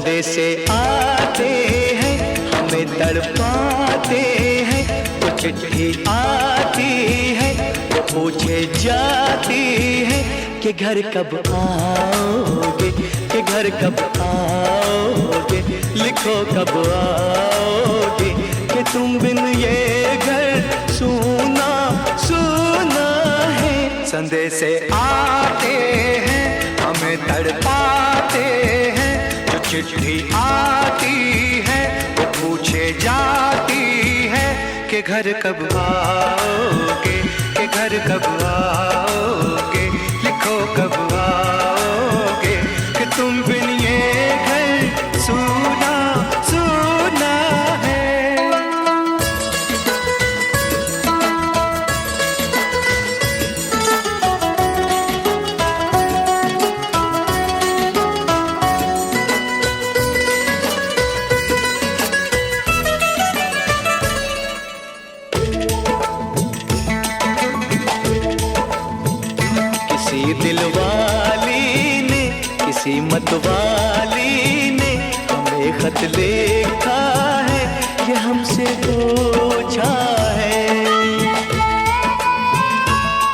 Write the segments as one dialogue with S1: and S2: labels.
S1: संदेशे आते हैं हमें तड़पाते हैं, वो चिट्ठी आती है वो पूछे जाती है कि घर कब आओगे, कि घर कब आओगे, लिखो कब आओगे, कि तुम बिन ये घर सूना सूना है। संदेशे आते हैं हमें तड़पाते हैं, जो चिट्ठी आती है वो पूछे जाती है कि घर कब आओगे, कि घर कब आओगे, लिखो कब आओगे, कि तुम बिन ये घर सूना सूना है। किसी दिलवाली ने किसी मतवाली ने हमें खत लिखा है, ये हमसे पूछा है।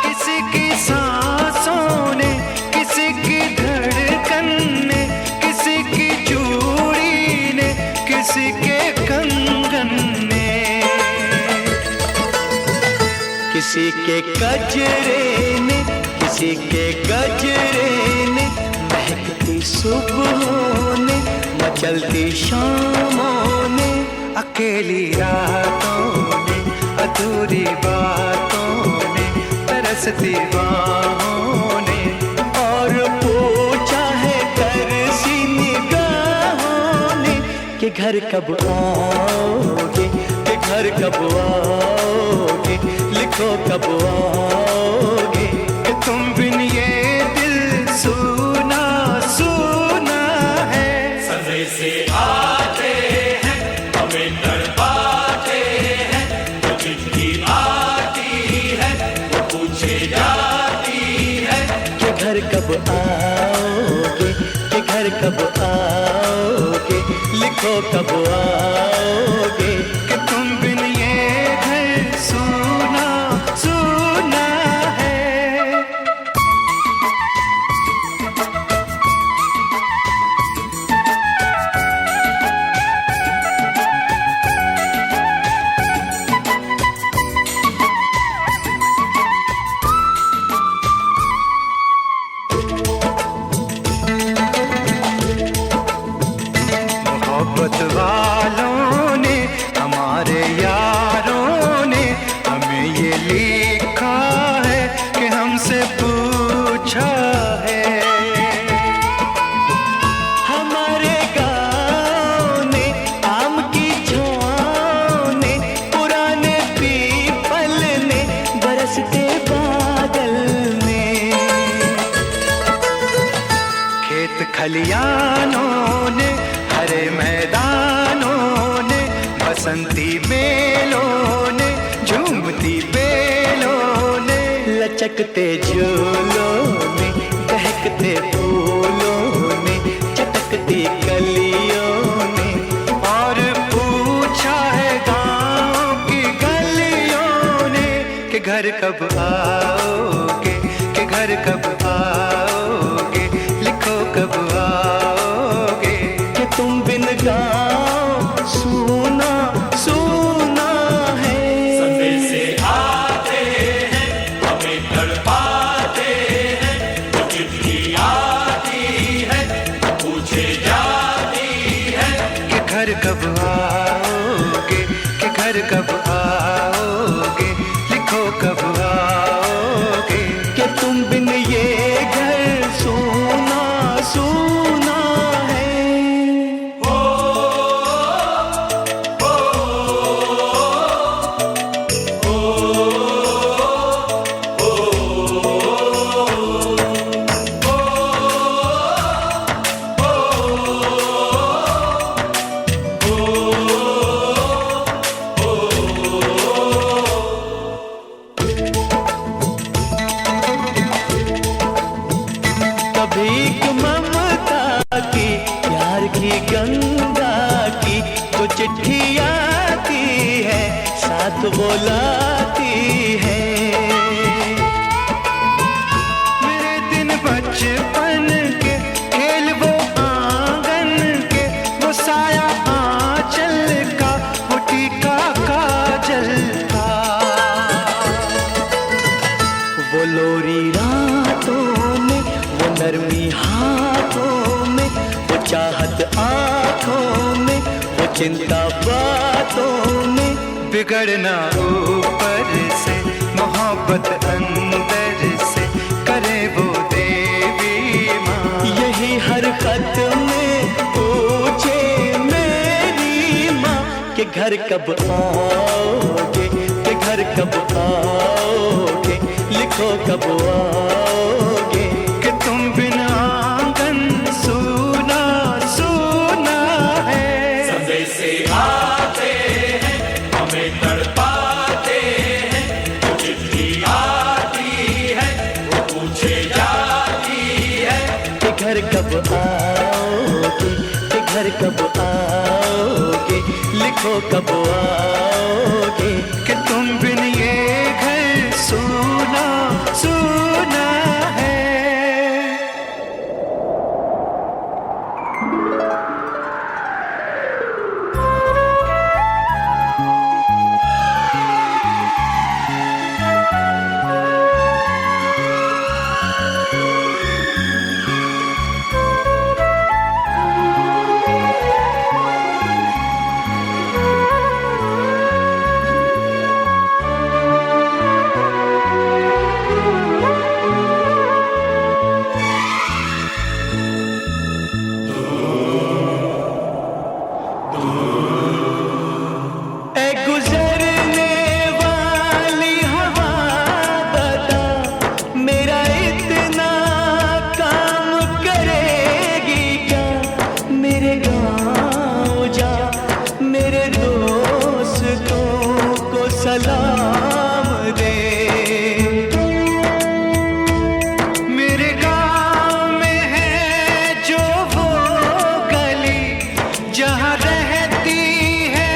S1: किसी की सांसों ने, किसी की धड़कन ने, किसी की चूड़ी ने, किसी के कंगन ने, किसी के गजरे ने, किसी के गजरे ने, महकती सुबहों ने, मचलती शामों ने, अकेली रातों ने, अधूरी बातों ने, तरसती बाहों ने, और पूछा है तरसी निगाहों ने कि घर कब आओगे, कि घर कब आओगे, लिखो कब आओगे, कि तुम बिन ये दिल सूना सूना है।
S2: संदेशे आते हैं हमें तड़पाते हैं, जो चिट्ठी आती है वो पूछे जाती है
S1: कि घर कब आओगे, कि घर कब आओगे, लिखो कब आओगे,
S2: कि तुम बिन ये घर सूना सूना है। मोहब्बत वालों ने, हमारे यारों ने हमें ये लिखा है कि हमसे पूछा है।
S1: हमारे गाँव ने, आम की छाँव ने, पुराने पीपल ने, बरसते बादल ने,
S2: खेत खलियानों ने, हरे मैदानों ने, बसंती बेलों ने, झूमती बेलों ने,
S1: लचकते झूलों ने, दहकते फूलों ने, चटकती कलियों ने,
S2: और पूछा है गाँव की गलियों ने कि घर कब आओगे, कि घर कब आओगे, लिखो कब आओगे,
S1: कि तुम बिन गाँव सूना सूना है।
S2: संदेशे आते हैं हमें तड़पाते हैं, जो चिट्ठी आती है पूछे जाती है कि घर कब आओगे, कि घर कब आओगे, लिखो कब आओगे,
S1: कि तुम बिन ये घर सूना सूना है। गंगा की जो चिट्ठी आती है साथ वो लाती है।
S2: मेरे दिन बचपन के खेल वो आंगन के, वो साया आंचल का, वो टीका काजल का।
S1: वो लोरी रातों में, वो नरमी हाथों में, वो चाहत आंखों में, वो चिंता बातों में।
S2: बिगड़ना ऊपर से, मोहब्बत अंदर से, करे वो देवी माँ।
S1: यही हर खत में पूछे मेरी माँ कि घर कब आओगे, कि घर कब आओगे, लिखो कब आओगे।
S2: कि तुम बिना आंगन सूना सूना है।
S3: संदेशे आते हैं हमें तड़पाते हैं, वो चिट्ठी आती है वो पूछे जाती है
S1: कि घर कब आओगे, कि घर कब आओगे, लिखो कब आओगे।
S2: कि तुम बिन ये घर सूना सूना है।
S1: सलाम दे।
S2: मेरे गाँव में है जो वो गली, जहाँ रहती है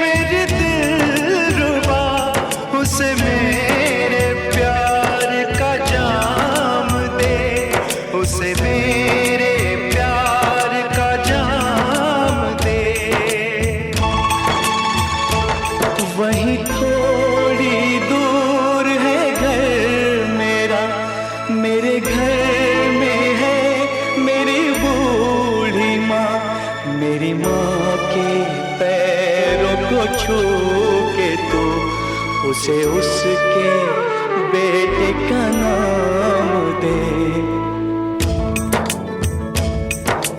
S2: मेरी दिलरुबा, उसे मेरे प्यार का जाम दे, उसे मेरे प्यार का जाम दे।
S1: वहीं थोड़ी दूर है घर मेरा, मेरे घर में है मेरी बूढ़ी माँ। मेरी माँ के पैरों को छू के तू उसे उसके बेटे का नाम दे।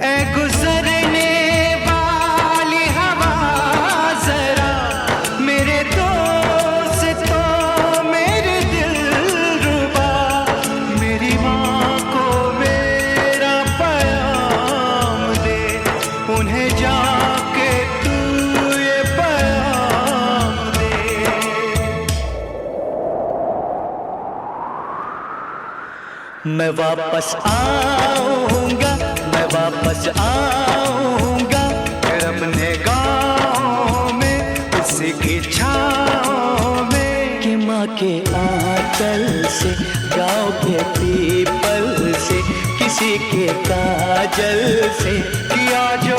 S2: ऐ गुजरने वाली हवा जरा, मेरे दोस्तों मेरे दिलरुबा, मेरी माँ को मेरा पैगाम दे, उन्हें जाके तू ये पैगाम दे।
S1: मैं वापस आऊंगा, मैं वापस आऊंगा,
S2: फिर अपने गाँव में उसी की छाँव में।
S1: कि माँ के आंचल से, गाँव के पीपल से, किसी के काजल से
S2: किया जो